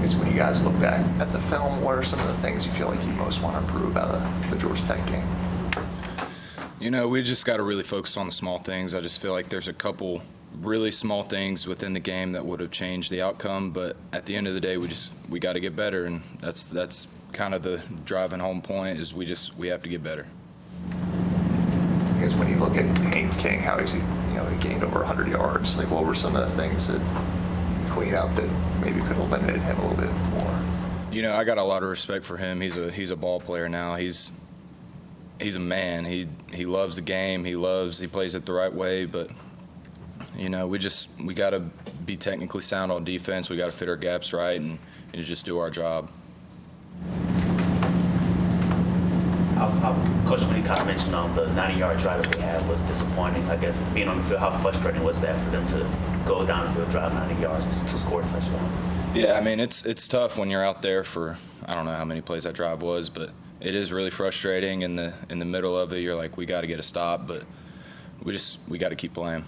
guess when you guys look back at the film, what are some of the things you feel like you most want to improve out of the Georgia Tech game? We just got to really focus on the small things. I just feel like there's a couple really small things within the game that would have changed the outcome, but at the end of the day, we got to get better, and that's kind of the driving home point is we have to get better. I guess when you look at Haynes King, how he gained over 100 yards. Like, what were some of the things that clean up that maybe could have limited him a little bit more? I got a lot of respect for him. He's a ball player now. He's a man. He loves the game. He plays it the right way, but we got to be technically sound on defense. We got to fit our gaps right and just do our job. Coach, when you kind of mentioned the 90-yard drive that they had was disappointing. I guess being on the field, how frustrating was that for them to go down the field, drive 90 yards to score a touchdown? Yeah, I mean it's tough when you're out there for I don't know how many plays that drive was, but it is really frustrating. In the middle of it, you're like, we got to get a stop, but we got to keep playing.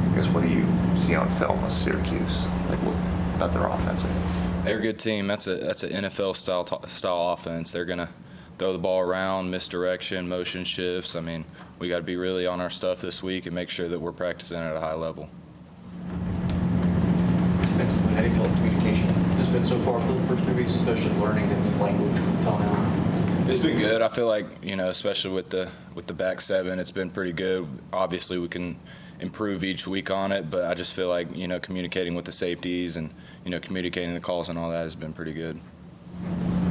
I guess what do you see on film with Syracuse? Like, what about their offense? They're a good team. That's an NFL style offense. They're gonna throw the ball around, misdirection, motion shifts. I mean, we got to be really on our stuff this week and make sure that we're practicing at a high level. Defensively, how do you feel like communication has been so far for the first 3 weeks, especially learning the new language with Tony? It's been good. I feel like especially with the back seven, it's been pretty good. Obviously, we can improve each week on it, but I just feel like communicating with the safeties and communicating the calls and all that has been pretty good.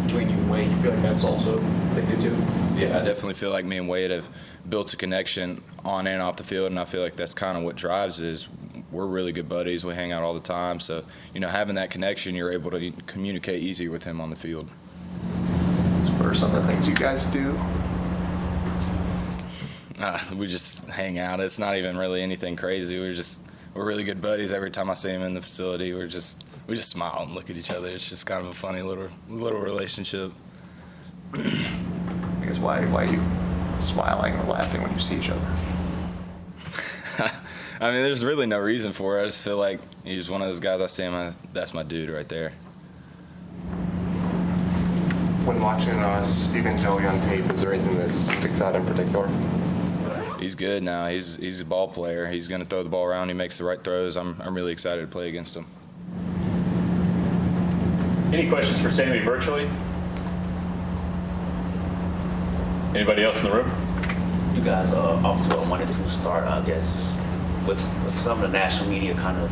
Between you and Wade, you feel like that's also they do too? Yeah, I definitely feel like me and Wade have built a connection on and off the field, and I feel like that's kind of what drives is we're really good buddies. We hang out all the time, so having that connection, you're able to communicate easier with him on the field. What are some of the things you guys do? We just hang out. It's not even really anything crazy. We're really good buddies. Every time I see him in the facility, we just smile and look at each other. It's just kind of a funny little relationship. I guess why are you smiling or laughing when you see each other? I mean, there's really no reason for it. I just feel like he's one of those guys I see him, that's my dude right there. When watching Stephen Joey on tape, is there anything that sticks out in particular? He's good now. He's a ball player. He's going to throw the ball around. He makes the right throws. I'm really excited to play against him. Any questions for Sammy virtually? Anybody else in the room? You guys are off to a 1-2 start, I guess, with some of the national media kind of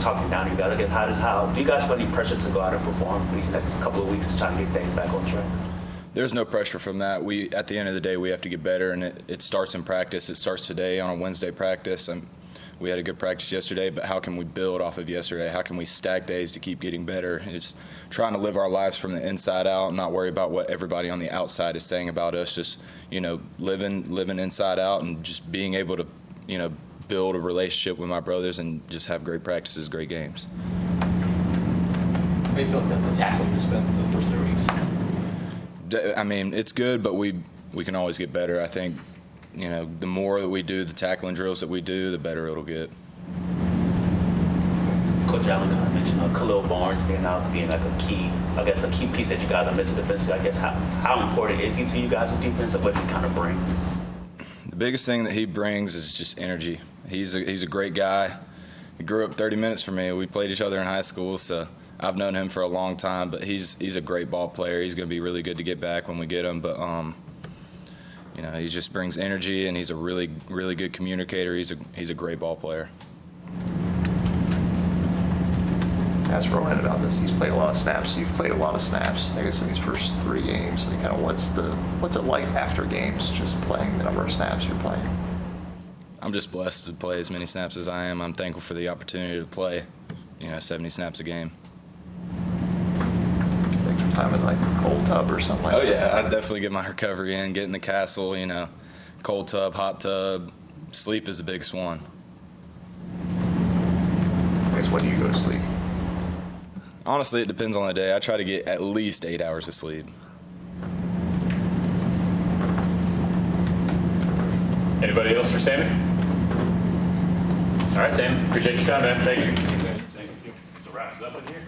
talking down to you guys. I guess how do you guys feel any pressure to go out and perform for these next couple of weeks to try to get things back on track? There's no pressure from that. At the end of the day, we have to get better, and it starts in practice. It starts today on a Wednesday practice. We had a good practice yesterday, but how can we build off of yesterday? How can we stack days to keep getting better? It's trying to live our lives from the inside out and not worry about what everybody on the outside is saying about us. Just, living inside out and just being able to, build a relationship with my brothers and just have great practices, great games. How do you feel like the tackling has been for the first 3 weeks? I mean, it's good, but we can always get better. I think, the more that we do, the tackling drills that we do, the better it'll get. Coach Allin kind of mentioned Khil Barnes being like a key piece that you guys are missing defensively. I guess how important is he to you guys in defense, and what he kind of bring? The biggest thing that he brings is just energy. He's a great guy. He grew up 30 minutes from me. We played each other in high school, so I've known him for a long time. But he's a great ball player. He's going to be really good to get back when we get him. But he just brings energy, and he's a really, really good communicator. He's a great ball player. Ask Rowan about this. He's played a lot of snaps. You've played a lot of snaps. I guess in these first 3 games, like, kind of what's it like after games, just playing the number of snaps you're playing? I'm just blessed to play as many snaps as I am. I'm thankful for the opportunity to play, 70 snaps a game. Take some time in like a cold tub or something like that. Oh yeah, I definitely get my recovery in, get in the castle, cold tub, hot tub. Sleep is the biggest one. I guess when do you go to sleep? Honestly, it depends on the day. I try to get at least 8 hours of sleep. Anybody Anybody else for Sammy? All right, Sammy. Appreciate your time, man. Thank you. So wraps up in here.